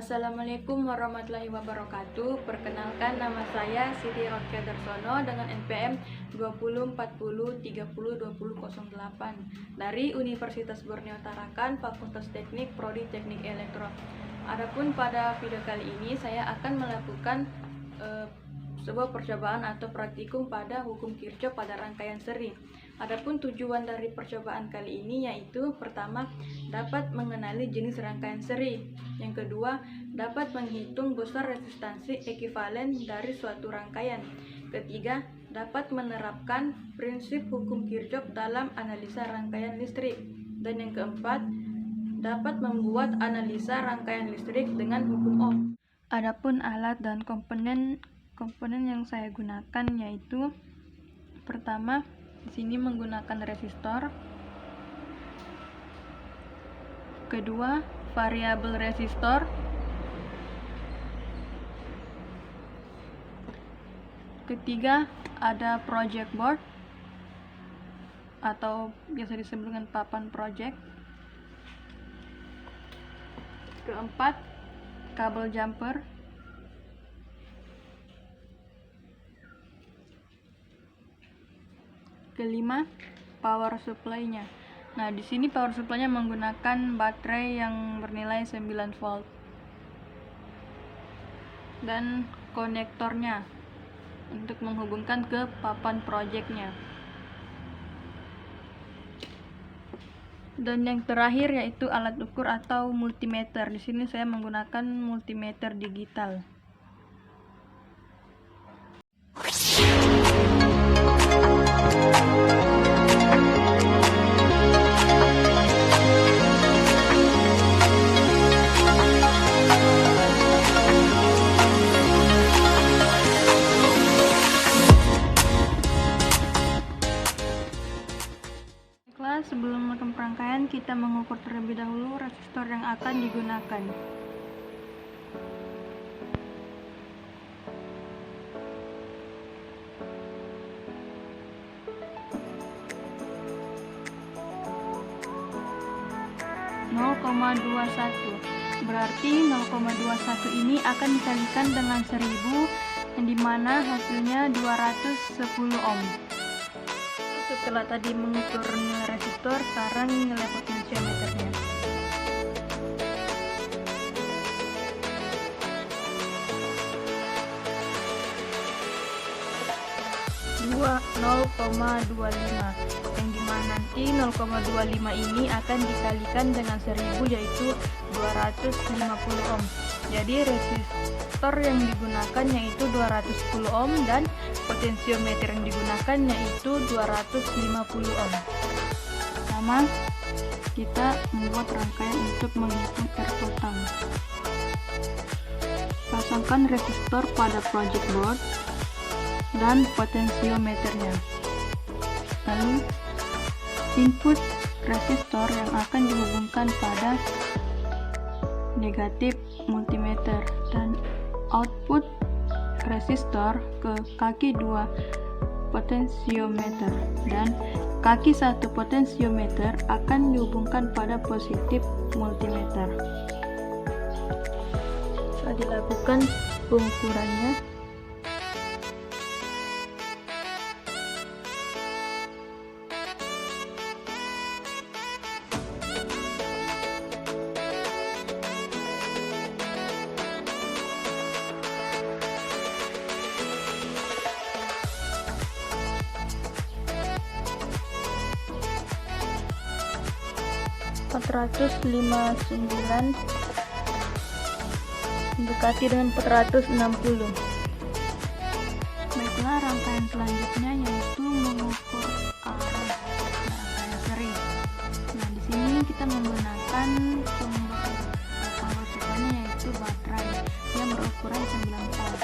Assalamualaikum warahmatullahi wabarakatuh. Perkenalkan, nama saya Siti Rokia Darsono dengan NPM 2040302008 dari Universitas Borneo Tarakan, Fakultas Teknik, Prodi Teknik Elektro. Adapun pada video kali ini saya akan melakukan sebuah percobaan atau praktikum pada hukum Kirchhoff pada rangkaian seri. Adapun tujuan dari percobaan kali ini yaitu pertama, dapat mengenali jenis rangkaian seri. Yang kedua, dapat menghitung besar resistansi ekuivalen dari suatu rangkaian. Ketiga, dapat menerapkan prinsip hukum Kirchhoff dalam analisa rangkaian listrik. Dan yang keempat, dapat membuat analisa rangkaian listrik dengan hukum Ohm. Adapun alat dan komponen yang saya gunakan yaitu pertama, di sini menggunakan resistor. Kedua, variabel resistor. Ketiga, ada project board atau biasa disebut dengan papan project. Keempat, kabel jumper. Kelima, power supply-nya. Nah, di sini power supply-nya menggunakan baterai yang bernilai 9 volt. Dan konektornya untuk menghubungkan ke papan project-nya. Dan yang terakhir yaitu alat ukur atau multimeter. Di sini saya menggunakan multimeter digital. Sebelum melakukan perangkaian, kita mengukur terlebih dahulu resistor yang akan digunakan. Berarti 0,21 ini akan dikalikan dengan 1000 yang dimana hasilnya 210 ohm. Setelah tadi mengukur nilai resistor, sekarang nilai potensiometernya. Dua 0,25 yang dimana nanti 0,25 ini akan dikalikan dengan 1000 yaitu 250 ohm. Jadi resistor yang digunakan yaitu 210 ohm dan potensiometer yang digunakan yaitu 250 ohm. Pertama, kita membuat rangkaian untuk menghitung R total. Pasangkan resistor pada project board dan potensiometernya. Lalu, input resistor yang akan dihubungkan pada negatif multimeter dan output resistor ke kaki 2 potensiometer, dan kaki 1 potensiometer akan dihubungkan pada positif multimeter. Setelah dilakukan pengukurannya, mendekati dengan 460. Baiklah, rangkaian selanjutnya yaitu mengukur arus rangkaian seri. Nah, di sini kita menggunakan sumber power supply-nya yaitu baterai yang berukuran 9 volt.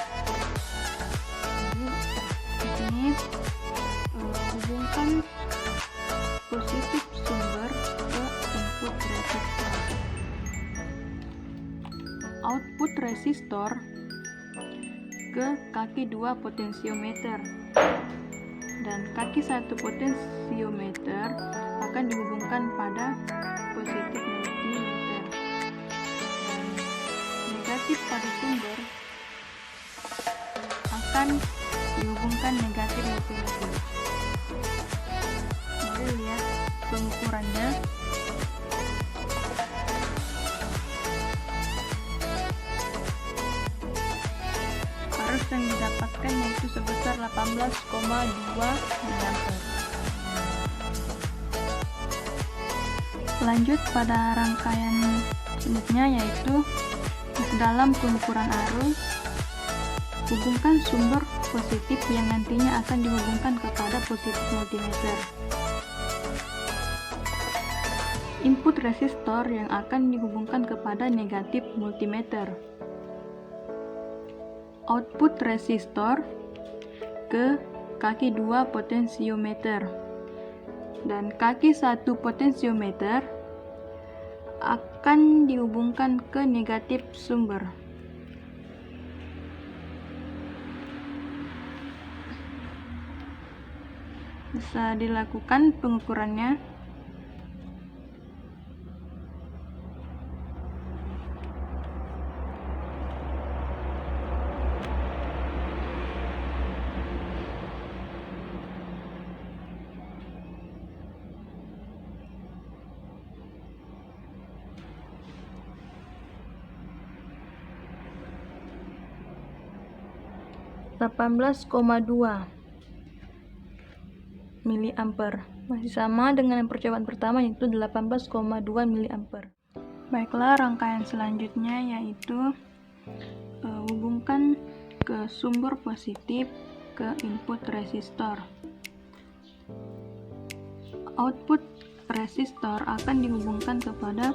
Jadi, di sini hubungkan positif sumber ke input resistor. Output resistor ke kaki 2 potensiometer, dan kaki 1 potensiometer akan dihubungkan pada positif multimeter, dan positif pada sumber akan dihubungkan negatif multimeter. Mari lihat pengukurannya. Arus yang didapatkan yaitu sebesar 18,2 mA. Lanjut pada rangkaian selanjutnya, yaitu dalam pengukuran arus, hubungkan sumber positif yang nantinya akan dihubungkan kepada positif multimeter. Input resistor yang akan dihubungkan kepada negatif multimeter. Output resistor ke kaki 2 potensiometer. Dan kaki 1 potensiometer akan dihubungkan ke negatif sumber. Bisa dilakukan pengukurannya. (18,2 mA). Masih sama dengan yang percobaan pertama, yaitu 18,2 mA. Baiklah, rangkaian selanjutnya yaitu hubungkan ke sumber positif ke input resistor. Output resistor akan dihubungkan kepada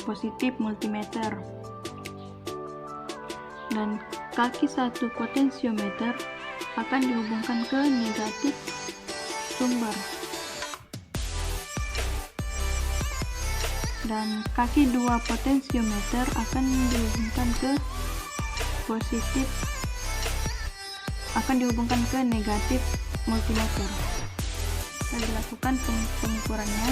positif multimeter. Dan kaki 1 potensiometer akan dihubungkan ke negatif sumber. Dan kaki 2 potensiometer akan dihubungkan ke positif, akan dihubungkan ke negatif multimeter. Kita dilakukan pengukurannya.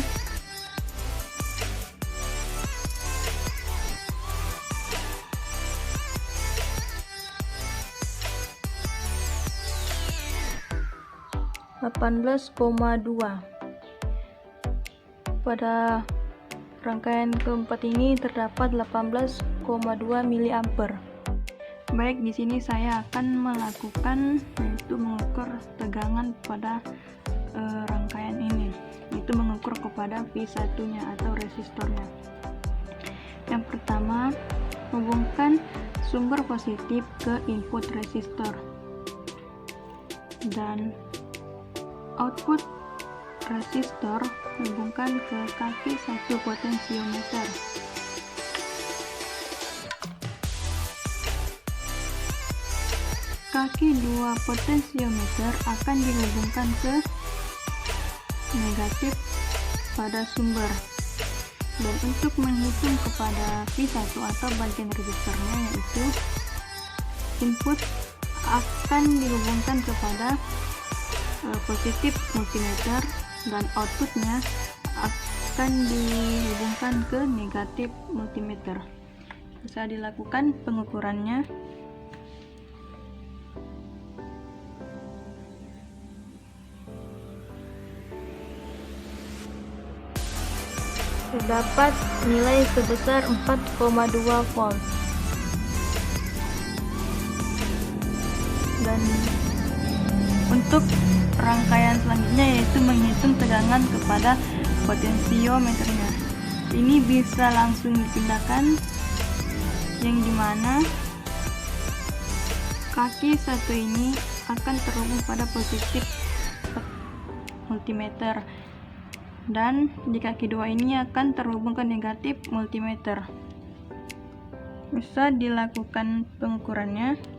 (18,2). Pada rangkaian keempat ini terdapat 18,2 mA. Baik, di sini saya akan melakukan yaitu mengukur tegangan pada rangkaian ini, yaitu mengukur kepada V1-nya atau resistornya. Yang pertama, hubungkan sumber positif ke input resistor dan output resistor hubungkan ke kaki 1 potensiometer. Kaki 2 potensiometer akan dihubungkan ke negatif pada sumber. Dan untuk menghitung kepada V1 atau bagian resistornya, yaitu input akan dihubungkan kepada positif multimeter dan outputnya akan dihubungkan ke negatif multimeter. Bisa dilakukan pengukurannya. Terdapat nilai sebesar 4,2 volt. Dan untuk rangkaian selanjutnya yaitu menghitung tegangan kepada potensiometernya. Ini bisa langsung dipindahkan, yang dimana kaki 1 ini akan terhubung pada positif multimeter dan di kaki 2 ini akan terhubung ke negatif multimeter. Bisa dilakukan pengukurannya.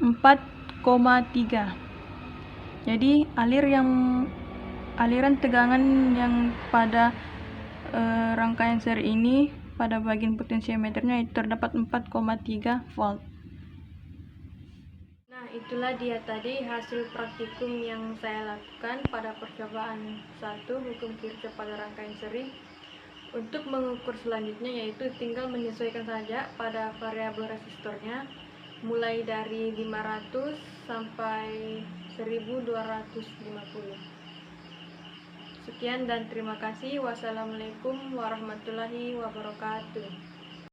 (4,3). Jadi aliran tegangan yang pada rangkaian seri ini pada bagian potensiometernya itu terdapat 4,3 volt. Nah, itulah dia tadi hasil praktikum yang saya lakukan pada percobaan 1 hukum Kirchhoff pada rangkaian seri. Untuk mengukur selanjutnya yaitu tinggal menyesuaikan saja pada variabel resistornya mulai dari 500 sampai 1250. Sekian dan terima kasih. Wassalamualaikum warahmatullahi wabarakatuh.